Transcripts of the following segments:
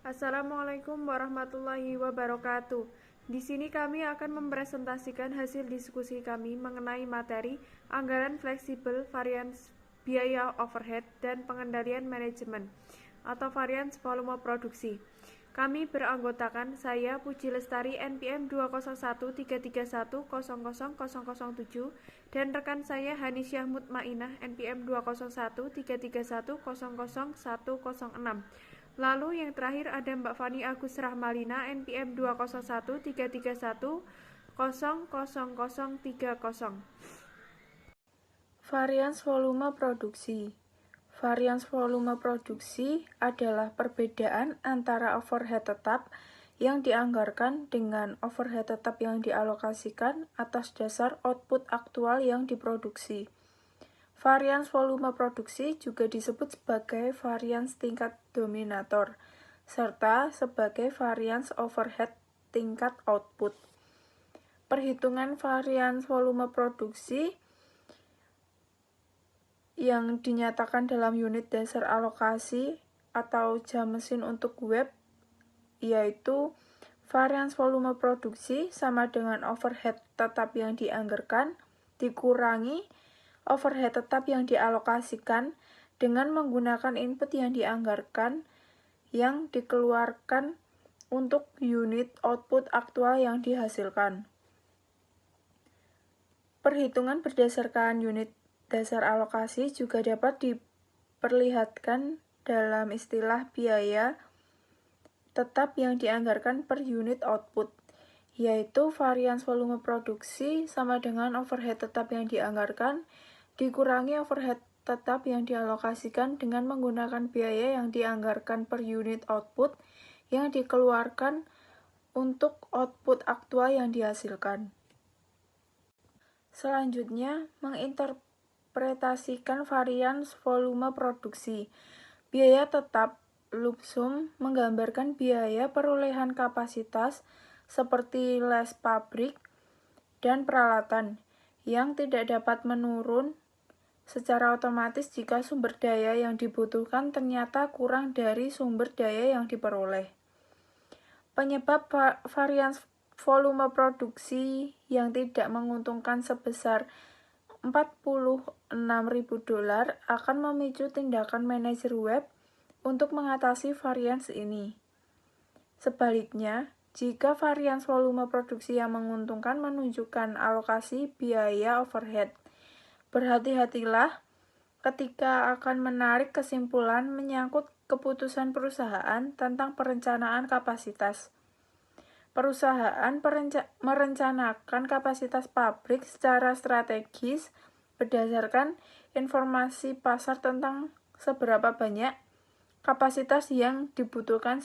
Assalamualaikum warahmatullahi wabarakatuh. Di sini kami akan mempresentasikan hasil diskusi kami mengenai materi anggaran fleksibel, varians biaya overhead, dan pengendalian manajemen atau varians volume produksi. Kami beranggotakan saya Puji Lestari NPM 20133100007 dan rekan saya Hanisyah Mutmainah NPM 20133100106. Lalu yang terakhir ada Mbak Fani Agus Rahmalina NPM 20133100030. Varians volume produksi. Varians volume produksi adalah perbedaan antara overhead tetap yang dianggarkan dengan overhead tetap yang dialokasikan atas dasar output aktual yang diproduksi. Varians volume produksi juga disebut sebagai varians tingkat dominator, serta sebagai varians overhead tingkat output. Perhitungan varians volume produksi yang dinyatakan dalam unit dasar alokasi atau jam mesin untuk web, yaitu varians volume produksi sama dengan overhead tetap yang dianggarkan dikurangi overhead tetap yang dialokasikan dengan menggunakan input yang dianggarkan yang dikeluarkan untuk unit output aktual yang dihasilkan. Perhitungan berdasarkan unit dasar alokasi juga dapat diperlihatkan dalam istilah biaya tetap yang dianggarkan per unit output, yaitu varians volume produksi sama dengan overhead tetap yang dianggarkan dikurangi overhead tetap yang dialokasikan dengan menggunakan biaya yang dianggarkan per unit output yang dikeluarkan untuk output aktual yang dihasilkan. Selanjutnya, menginterpretasikan varians volume produksi. Biaya tetap lump sum menggambarkan biaya perolehan kapasitas seperti les pabrik dan peralatan yang tidak dapat menurun secara otomatis jika sumber daya yang dibutuhkan ternyata kurang dari sumber daya yang diperoleh. Penyebab varians volume produksi yang tidak menguntungkan sebesar $46.000 akan memicu tindakan manajer web untuk mengatasi varians ini. Sebaliknya, jika varians volume produksi yang menguntungkan menunjukkan alokasi biaya overhead, berhati-hatilah ketika akan menarik kesimpulan menyangkut keputusan perusahaan tentang perencanaan kapasitas. Perusahaan merencanakan kapasitas pabrik secara strategis berdasarkan informasi pasar tentang seberapa banyak kapasitas yang dibutuhkan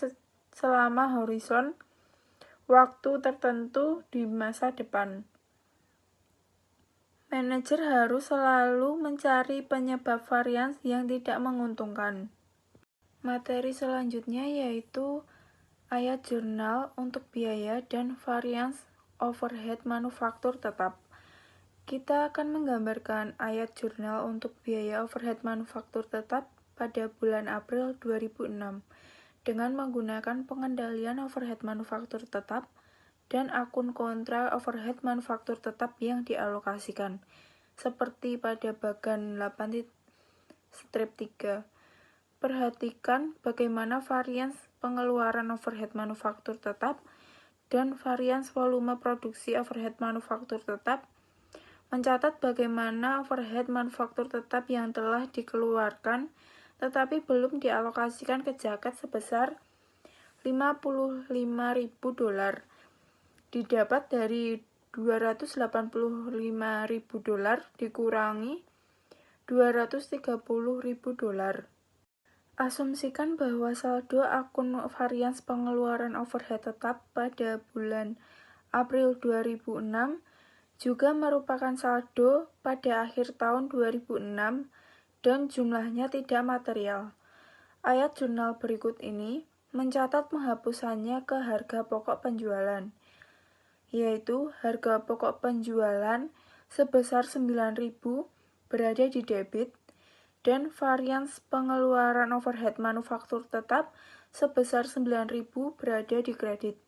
selama horizon waktu tertentu di masa depan. Manajer harus selalu mencari penyebab varians yang tidak menguntungkan. Materi selanjutnya yaitu ayat jurnal untuk biaya dan varians overhead manufaktur tetap. Kita akan menggambarkan ayat jurnal untuk biaya overhead manufaktur tetap pada bulan April 2006 dengan menggunakan pengendalian overhead manufaktur tetap dan akun kontra overhead manufaktur tetap yang dialokasikan, seperti pada bagan 8-3. Perhatikan bagaimana varians pengeluaran overhead manufaktur tetap dan varians volume produksi overhead manufaktur tetap mencatat bagaimana overhead manufaktur tetap yang telah dikeluarkan tetapi belum dialokasikan ke jaket sebesar $55.000 didapat dari $285.000 dikurangi $230.000. Asumsikan bahwa saldo akun varians pengeluaran overhead tetap pada bulan April 2006 juga merupakan saldo pada akhir tahun 2006 dan jumlahnya tidak material. Ayat jurnal berikut ini mencatat penghapusannya ke harga pokok penjualan, yaitu harga pokok penjualan sebesar 9.000 berada di debit dan varians pengeluaran overhead manufaktur tetap sebesar 9.000 berada di kredit.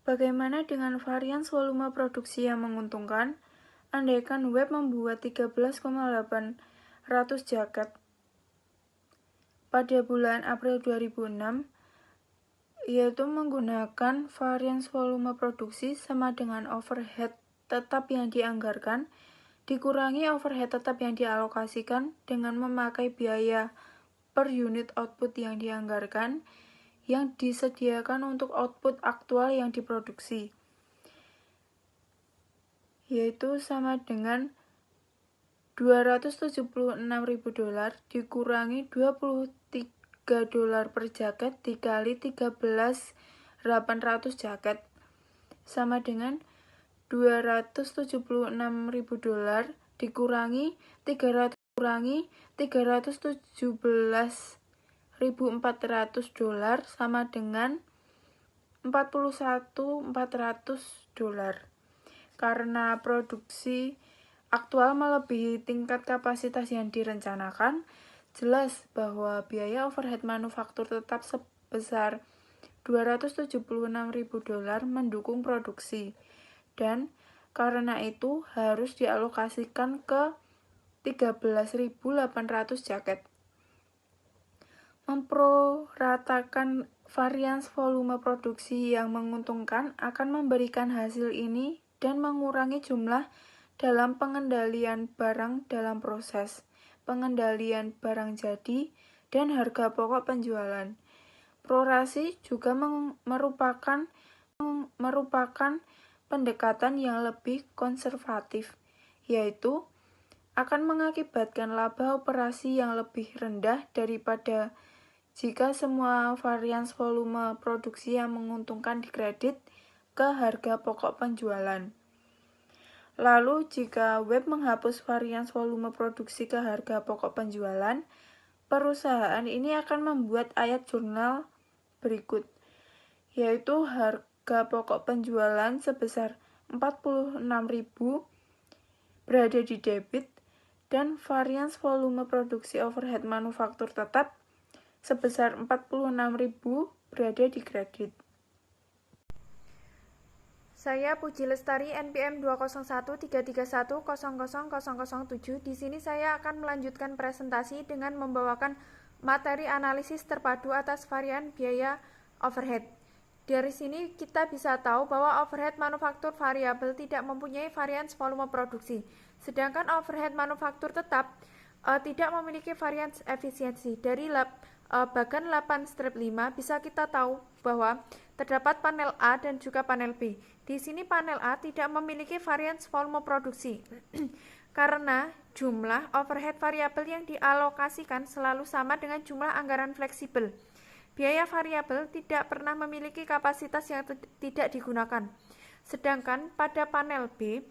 Bagaimana dengan varians volume produksi yang menguntungkan? Andaikan web membuat 13,800 jaket pada bulan April 2006, yaitu menggunakan varians volume produksi sama dengan overhead tetap yang dianggarkan dikurangi overhead tetap yang dialokasikan dengan memakai biaya per unit output yang dianggarkan yang disediakan untuk output aktual yang diproduksi, yaitu sama dengan $276.000 dikurangi $23 per jaket dikali 13.800 jaket sama dengan $276.000 dikurangi 317.400 sama dengan $41.400. Karena produksi aktual melebihi tingkat kapasitas yang direncanakan, jelas bahwa biaya overhead manufaktur tetap sebesar $276.000 mendukung produksi, dan karena itu harus dialokasikan ke 13.800 jaket. Memproratakan varians volume produksi yang menguntungkan akan memberikan hasil ini dan mengurangi jumlah dalam pengendalian barang dalam proses pengendalian barang jadi dan harga pokok penjualan. Prorasi juga merupakan pendekatan yang lebih konservatif, yaitu akan mengakibatkan laba operasi yang lebih rendah daripada jika semua varians volume produksi yang menguntungkan dikredit ke harga pokok penjualan. Lalu, jika web menghapus varians volume produksi ke harga pokok penjualan, perusahaan ini akan membuat ayat jurnal berikut, yaitu harga pokok penjualan sebesar 46.000 berada di debit dan varians volume produksi overhead manufaktur tetap sebesar 46.000 berada di kredit. Saya Puji Lestari, NPM 20133100007. Di sini saya akan melanjutkan presentasi dengan membawakan materi analisis terpadu atas varian biaya overhead. Dari sini kita bisa tahu bahwa overhead manufaktur variabel tidak mempunyai varians volume produksi, sedangkan overhead manufaktur tetap tidak memiliki varians efisiensi. Dari bagan 8 strip 5 bisa kita tahu bahwa terdapat panel A dan juga panel B. Di sini panel A tidak memiliki varians volume produksi karena jumlah overhead variabel yang dialokasikan selalu sama dengan jumlah anggaran fleksibel. Biaya variabel tidak pernah memiliki kapasitas yang tidak digunakan. Sedangkan pada panel B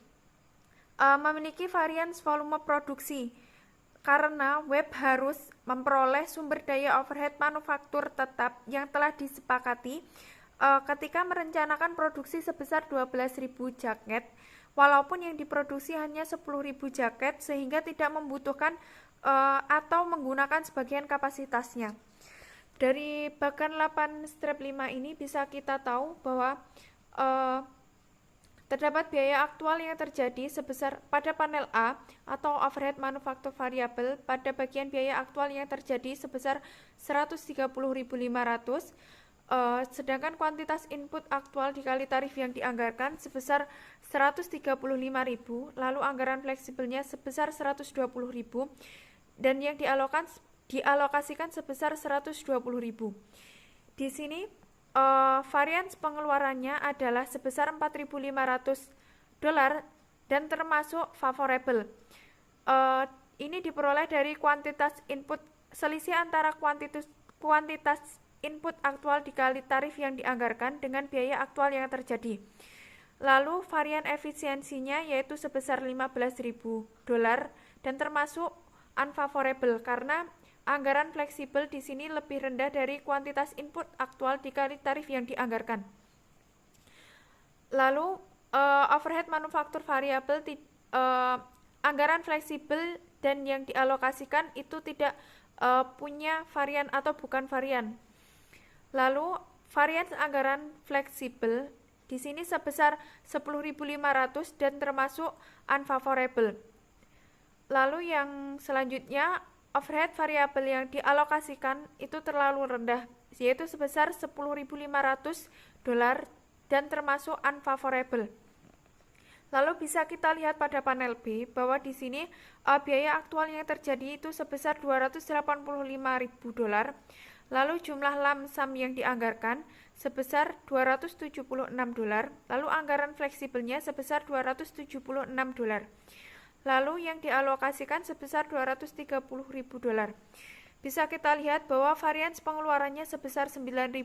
memiliki varians volume produksi karena web harus memperoleh sumber daya overhead manufaktur tetap yang telah disepakati ketika merencanakan produksi sebesar 12.000 jaket, walaupun yang diproduksi hanya 10.000 jaket sehingga tidak membutuhkan atau menggunakan sebagian kapasitasnya. Dari bagan 8 strip 5 ini bisa kita tahu bahwa terdapat biaya aktual yang terjadi sebesar pada panel A atau overhead manufaktur variabel pada bagian biaya aktual yang terjadi sebesar 130.500, sedangkan kuantitas input aktual dikali tarif yang dianggarkan sebesar 135.000, lalu anggaran fleksibelnya sebesar 120.000 dan yang dialokasikan sebesar 120.000. Di sini varians pengeluarannya adalah sebesar $4.500 dan termasuk favorable. Ini diperoleh dari kuantitas input, selisih antara kuantitas input aktual dikali tarif yang dianggarkan dengan biaya aktual yang terjadi. Lalu varian efisiensinya yaitu sebesar $15.000 dan termasuk unfavorable karena anggaran fleksibel di sini lebih rendah dari kuantitas input aktual dikali tarif yang dianggarkan. Lalu overhead manufaktur variabel anggaran fleksibel dan yang dialokasikan itu tidak punya varian atau bukan varian. Lalu varians anggaran fleksibel di sini sebesar 10.500 dan termasuk unfavorable. Lalu yang selanjutnya, overhead variabel yang dialokasikan itu terlalu rendah, yaitu sebesar 10.500 dolar dan termasuk unfavorable. Lalu bisa kita lihat pada panel B bahwa di sini biaya aktual yang terjadi itu sebesar 285.000 dolar. Lalu jumlah lump sum yang dianggarkan sebesar 276 dolar. Lalu anggaran fleksibelnya sebesar 276 dolar. Lalu yang dialokasikan sebesar 230.000 dolar. Bisa kita lihat bahwa varians pengeluarannya sebesar 9.000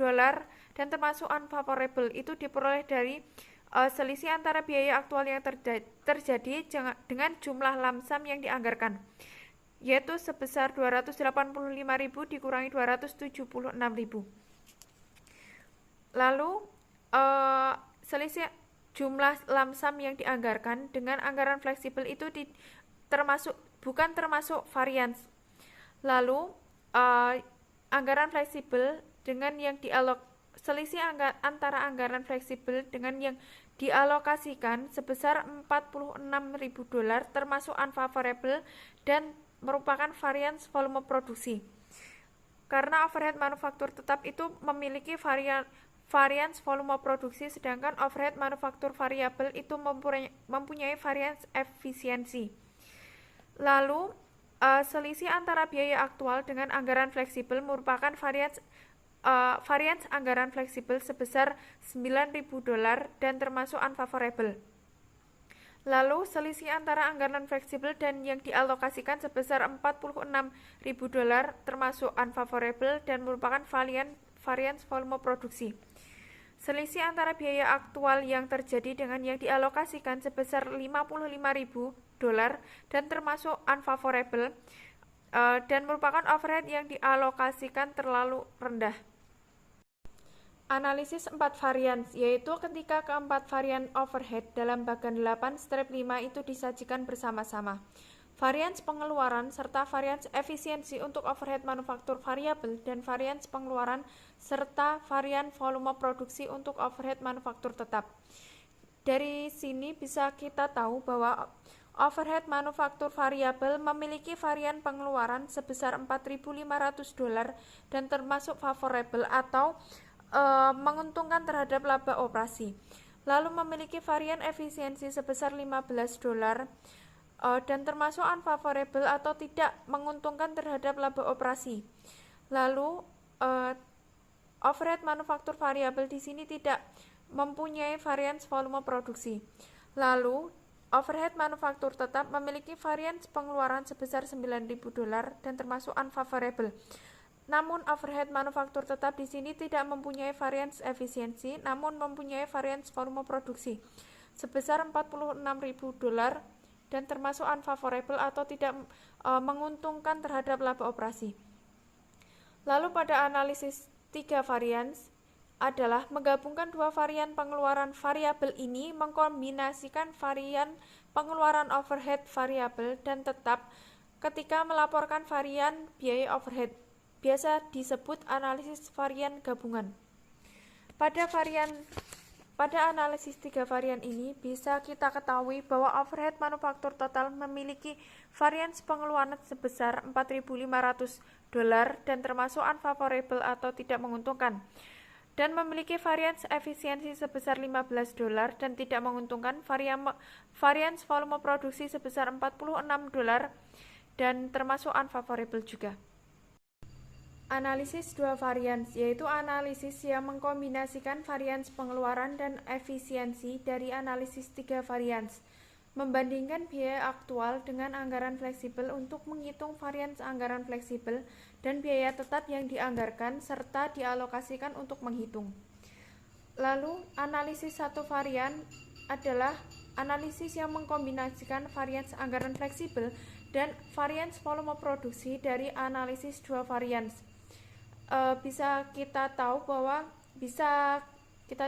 dolar dan termasuk unfavorable itu diperoleh dari selisih antara biaya aktual yang terjadi dengan jumlah lump sum yang dianggarkan, yaitu sebesar 285.000 dikurangi 276.000. Lalu selisih jumlah lump sum yang dianggarkan dengan anggaran fleksibel itu bukan termasuk varians. Lalu anggaran fleksibel dengan yang selisih antara anggaran fleksibel dengan yang dialokasikan sebesar 46.000 dolar termasuk unfavorable dan merupakan varians volume produksi. Karena overhead manufaktur tetap itu memiliki varians volume produksi, sedangkan overhead manufaktur variabel itu mempunyai varians efisiensi. Lalu selisih antara biaya aktual dengan anggaran fleksibel merupakan varians anggaran fleksibel sebesar 9.000 dolar dan termasuk unfavorable. Lalu selisih antara anggaran fleksibel dan yang dialokasikan sebesar 46.000 dolar termasuk unfavorable dan merupakan varians volume produksi. Selisih antara biaya aktual yang terjadi dengan yang dialokasikan sebesar 55.000 dolar dan termasuk unfavorable dan merupakan overhead yang dialokasikan terlalu rendah. Analisis 4 varians, yaitu ketika keempat varian overhead dalam bagan 8 strip 5 itu disajikan bersama-sama. Varians pengeluaran serta varians efisiensi untuk overhead manufaktur variabel dan varians pengeluaran serta varian volume produksi untuk overhead manufaktur tetap. Dari sini bisa kita tahu bahwa overhead manufaktur variabel memiliki varian pengeluaran sebesar 4.500 dolar dan termasuk favorable atau menguntungkan terhadap laba operasi. Lalu memiliki varian efisiensi sebesar 15 dolar dan termasuk unfavorable atau tidak menguntungkan terhadap laba operasi. Lalu overhead manufaktur variabel di sini tidak mempunyai varians volume produksi. Lalu overhead manufaktur tetap memiliki varians pengeluaran sebesar 9.000 dolar dan termasuk unfavorable. Namun overhead manufaktur tetap di sini tidak mempunyai varians efisiensi, namun mempunyai varians volume produksi sebesar 46.000 dolar dan termasuk unfavorable atau tidak menguntungkan terhadap laba operasi. Lalu pada analisis 3 varians adalah menggabungkan dua varian pengeluaran variabel ini, mengkombinasikan varian pengeluaran overhead variabel dan tetap ketika melaporkan varian biaya overhead. Biasa disebut analisis varian gabungan. Pada analisis 3 varian ini bisa kita ketahui bahwa overhead manufaktur total memiliki varians pengeluaran sebesar 4.500 dolar dan termasuk unfavorable atau tidak menguntungkan, dan memiliki varians efisiensi sebesar 15 dolar dan tidak menguntungkan, varians volume produksi sebesar 46 dolar dan termasuk unfavorable juga. Analisis 2 varians, yaitu analisis yang mengkombinasikan varians pengeluaran dan efisiensi dari analisis 3 varians, membandingkan biaya aktual dengan anggaran fleksibel untuk menghitung varians anggaran fleksibel dan biaya tetap yang dianggarkan serta dialokasikan untuk menghitung. Lalu analisis 1 varian adalah analisis yang mengkombinasikan varians anggaran fleksibel dan varians volume produksi dari analisis 2 varians. Bisa kita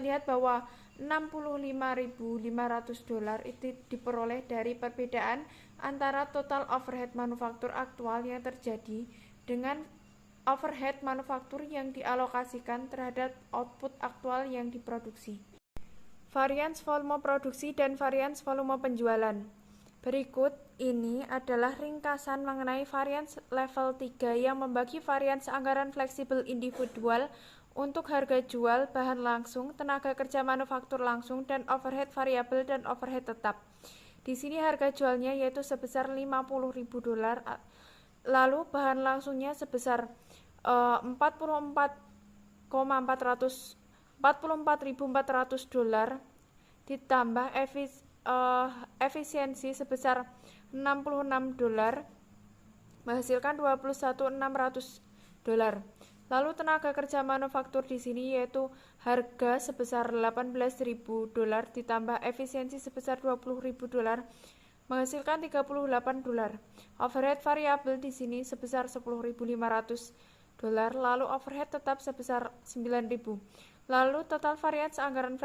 lihat bahwa 65.500 dolar itu diperoleh dari perbedaan antara total overhead manufaktur aktual yang terjadi dengan overhead manufaktur yang dialokasikan terhadap output aktual yang diproduksi. Varians volume produksi dan varians volume penjualan. Berikut ini adalah ringkasan mengenai varians level 3 yang membagi varians anggaran fleksibel individual untuk harga jual, bahan langsung, tenaga kerja manufaktur langsung, dan overhead variabel dan overhead tetap. Di sini harga jualnya yaitu sebesar $50.000, lalu bahan langsungnya sebesar 44.400 dolar, ditambah efisiensi sebesar $66, menghasilkan $21.600. Lalu tenaga kerja manufaktur di sini yaitu harga sebesar $18.000 ditambah efisiensi sebesar $20.000, menghasilkan $38. Overhead variabel di sini sebesar $10.500, lalu overhead tetap sebesar $9.000. Lalu total varians anggaran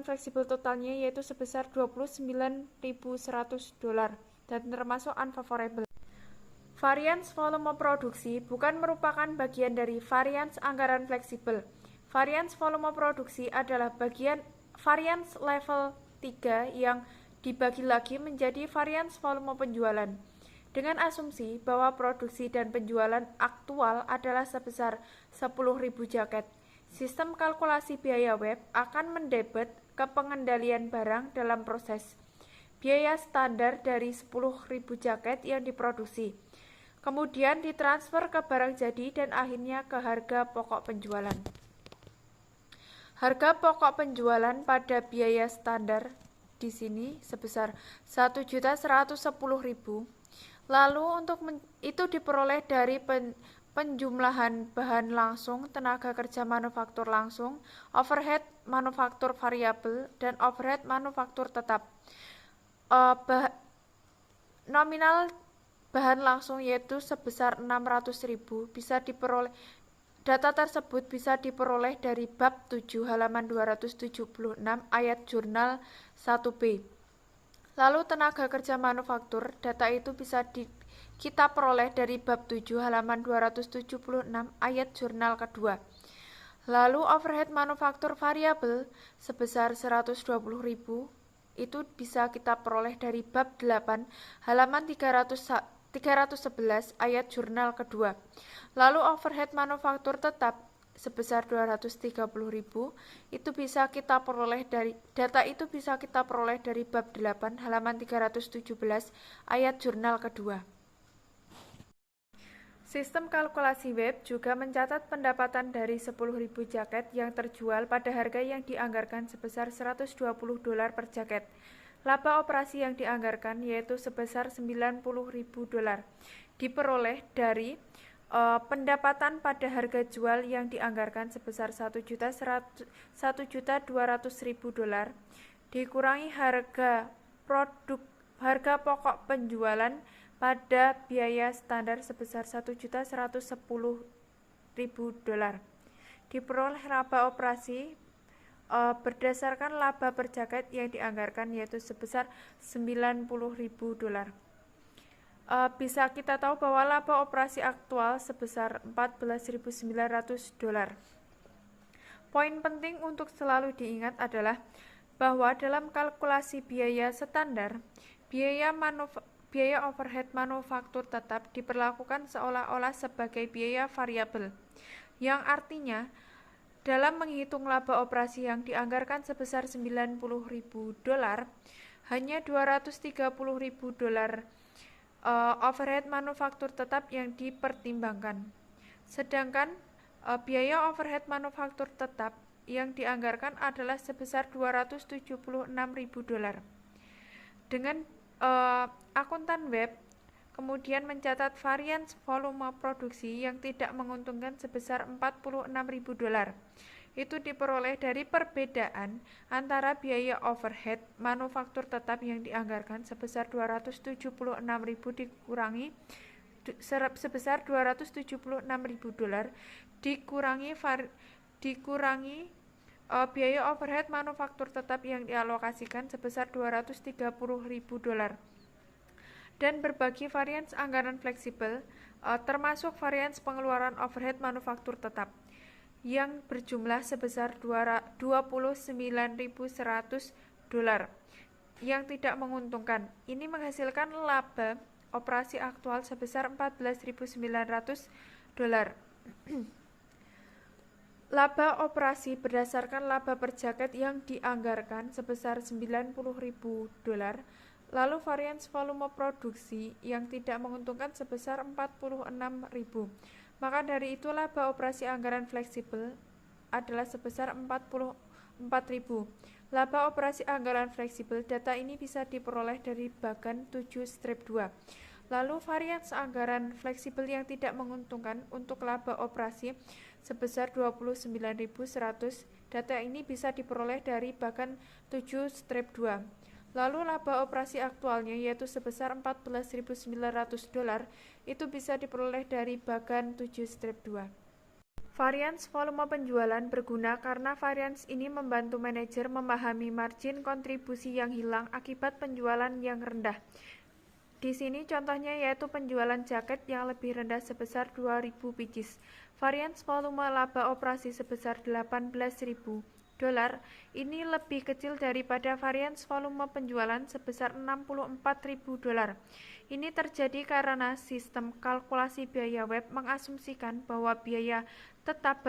fleksibel totalnya yaitu sebesar $29.100 dan termasuk unfavorable. Varians volume produksi bukan merupakan bagian dari varians anggaran fleksibel. Varians volume produksi adalah bagian varians level 3 yang dibagi lagi menjadi varians volume penjualan. Dengan asumsi bahwa produksi dan penjualan aktual adalah sebesar 10.000 jaket, sistem kalkulasi biaya web akan mendebet ke pengendalian barang dalam proses biaya standar dari 10.000 jaket yang diproduksi, kemudian ditransfer ke barang jadi dan akhirnya ke harga pokok penjualan. Harga pokok penjualan pada biaya standar di sini sebesar 1.110.000. Lalu itu diperoleh dari penjumlahan bahan langsung, tenaga kerja manufaktur langsung, overhead manufaktur variabel, dan overhead manufaktur tetap. Nominal bahan langsung yaitu sebesar 600.000 bisa diperoleh. Data tersebut bisa diperoleh dari bab 7 halaman 276 ayat jurnal 1B. Lalu tenaga kerja manufaktur, data itu bisa kita peroleh dari bab 7 halaman 276 ayat jurnal kedua. Lalu overhead manufaktur variabel sebesar 120.000 itu bisa kita peroleh dari bab 8 halaman 311 ayat jurnal kedua. Lalu overhead manufaktur tetap sebesar 230.000 itu bisa kita peroleh dari data itu bisa kita peroleh dari bab 8 halaman 317 ayat jurnal kedua. Sistem kalkulasi web juga mencatat pendapatan dari 10.000 jaket yang terjual pada harga yang dianggarkan sebesar $120 per jaket. Laba operasi yang dianggarkan yaitu sebesar $90.000 diperoleh dari pendapatan pada harga jual yang dianggarkan sebesar $1.200.000 dikurangi harga pokok penjualan pada biaya standar sebesar $1.110.000 diperoleh laba operasi berdasarkan laba per jaket yang dianggarkan yaitu sebesar $90.000. Bisa kita tahu bahwa laba operasi aktual sebesar $14.900. Poin penting untuk selalu diingat adalah bahwa dalam kalkulasi biaya standar, biaya overhead manufaktur tetap diperlakukan seolah-olah sebagai biaya variabel, yang artinya dalam menghitung laba operasi yang dianggarkan sebesar $90.000, hanya $230.000 overhead manufaktur tetap yang dipertimbangkan. Sedangkan biaya overhead manufaktur tetap yang dianggarkan adalah sebesar $276.000. Dengan akuntan web kemudian mencatat varians volume produksi yang tidak menguntungkan sebesar $46.000. Itu diperoleh dari perbedaan antara biaya overhead manufaktur tetap yang dianggarkan sebesar $276.000 dikurangi sebesar $276.000 dikurangi biaya overhead manufaktur tetap yang dialokasikan sebesar $230.000. dan berbagi varians anggaran fleksibel, termasuk varians pengeluaran overhead manufaktur tetap, yang berjumlah sebesar $29.100 yang tidak menguntungkan. Ini menghasilkan laba operasi aktual sebesar $14.900. Laba operasi berdasarkan laba per jaket yang dianggarkan sebesar $90.000, lalu varians volume produksi yang tidak menguntungkan sebesar $46.000. Maka dari itu laba operasi anggaran fleksibel adalah sebesar $44.000. Laba operasi anggaran fleksibel, data ini bisa diperoleh dari bagan 7-2. Lalu varians anggaran fleksibel yang tidak menguntungkan untuk laba operasi sebesar $29.100. Data ini bisa diperoleh dari bagan 7-2. Lalu laba operasi aktualnya yaitu sebesar $14.900 itu bisa diperoleh dari bagan 7-2. Varians volume penjualan berguna karena varians ini membantu manajer memahami margin kontribusi yang hilang akibat penjualan yang rendah. Di sini contohnya yaitu penjualan jaket yang lebih rendah sebesar 2.000 pieces. Varians volume laba operasi sebesar $18.000 ini lebih kecil daripada varians volume penjualan sebesar $64.000. Ini terjadi karena sistem kalkulasi biaya web mengasumsikan bahwa biaya tetap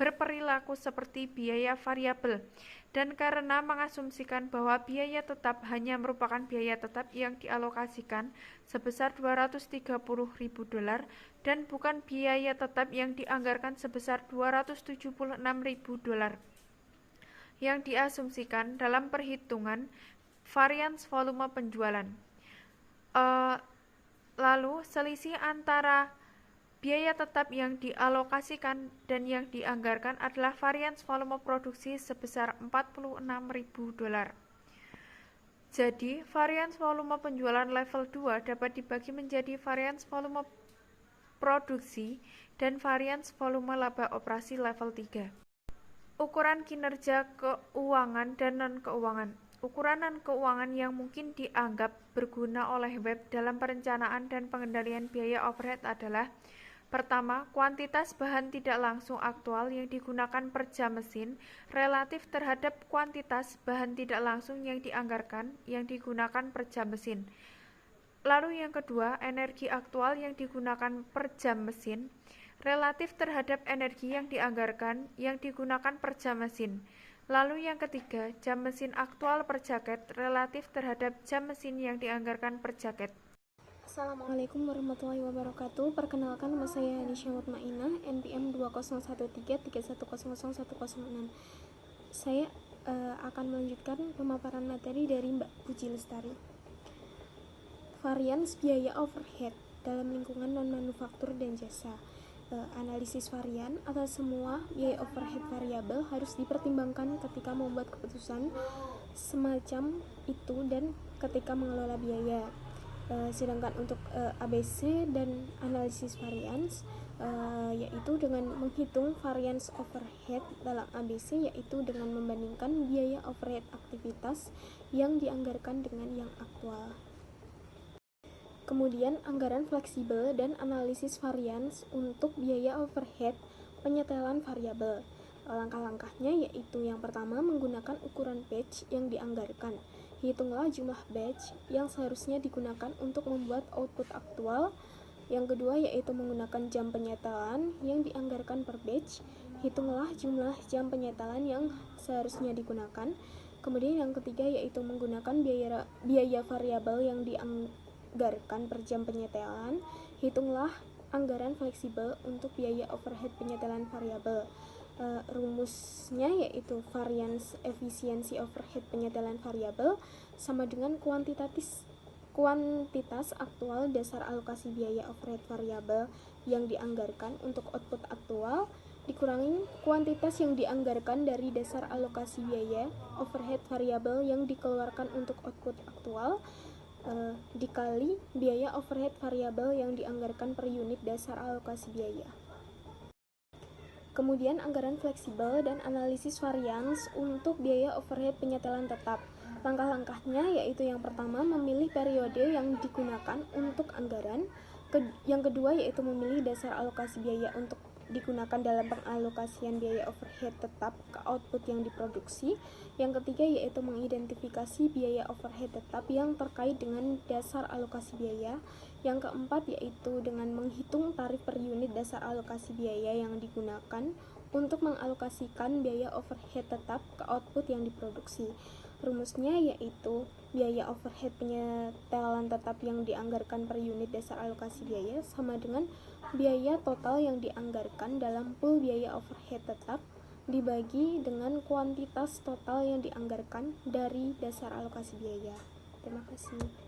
berperilaku seperti biaya variabel, dan karena mengasumsikan bahwa biaya tetap hanya merupakan biaya tetap yang dialokasikan sebesar $230.000 dan bukan biaya tetap yang dianggarkan sebesar $276.000 yang diasumsikan dalam perhitungan varians volume penjualan. Lalu selisih antara biaya tetap yang dialokasikan dan yang dianggarkan adalah varians volume produksi sebesar $46.000. Jadi, varians volume penjualan level 2 dapat dibagi menjadi varians volume produksi dan varians volume laba operasi level 3. Ukuran kinerja keuangan dan non-keuangan. Ukuran non-keuangan yang mungkin dianggap berguna oleh web dalam perencanaan dan pengendalian biaya overhead adalah: pertama, kuantitas bahan tidak langsung aktual yang digunakan per jam mesin relatif terhadap kuantitas bahan tidak langsung yang dianggarkan yang digunakan per jam mesin. Lalu yang kedua, energi aktual yang digunakan per jam mesin relatif terhadap energi yang dianggarkan yang digunakan per jam mesin. Lalu yang ketiga, jam mesin aktual per jaket relatif terhadap jam mesin yang dianggarkan per jaket. Assalamualaikum warahmatullahi wabarakatuh. Perkenalkan, nama saya Anisha Mutmainah, NPM 201331000106. Saya akan melanjutkan pemaparan materi dari Mbak Puji Lestari. Varians biaya overhead dalam lingkungan non-manufaktur dan jasa. Analisis varian atas semua biaya overhead variabel harus dipertimbangkan ketika membuat keputusan semacam itu dan ketika mengelola biaya. Sedangkan untuk ABC dan analisis varians yaitu dengan menghitung varians overhead dalam ABC, yaitu dengan membandingkan biaya overhead aktivitas yang dianggarkan dengan yang aktual. Kemudian anggaran fleksibel dan analisis varians untuk biaya overhead penyetelan variabel. Langkah-langkahnya yaitu: yang pertama, menggunakan ukuran batch yang dianggarkan. Hitunglah jumlah batch yang seharusnya digunakan untuk membuat output aktual. Yang kedua yaitu menggunakan jam penyetelan yang dianggarkan per batch. Hitunglah jumlah jam penyetelan yang seharusnya digunakan. Kemudian yang ketiga yaitu menggunakan biaya variabel yang dianggarkan per jam penyetelan. Hitunglah anggaran fleksibel untuk biaya overhead penyetelan variabel. Rumusnya yaitu varians efisiensi overhead penyetelan variabel sama dengan kuantitas aktual dasar alokasi biaya overhead variabel yang dianggarkan untuk output aktual dikurangi kuantitas yang dianggarkan dari dasar alokasi biaya overhead variabel yang dikeluarkan untuk output aktual dikali biaya overhead variabel yang dianggarkan per unit dasar alokasi biaya. Kemudian anggaran fleksibel dan analisis varians untuk biaya overhead penyetelan tetap. Langkah-langkahnya yaitu yang pertama memilih periode yang digunakan untuk anggaran, yang kedua yaitu memilih dasar alokasi biaya untuk digunakan dalam pengalokasian biaya overhead tetap ke output yang diproduksi. Yang ketiga yaitu mengidentifikasi biaya overhead tetap yang terkait dengan dasar alokasi biaya. Yang keempat yaitu dengan menghitung tarif per unit dasar alokasi biaya yang digunakan untuk mengalokasikan biaya overhead tetap ke output yang diproduksi. Rumusnya yaitu biaya overhead penyetelan tetap yang dianggarkan per unit dasar alokasi biaya sama dengan biaya total yang dianggarkan dalam pool biaya overhead tetap dibagi dengan kuantitas total yang dianggarkan dari dasar alokasi biaya. Terima kasih.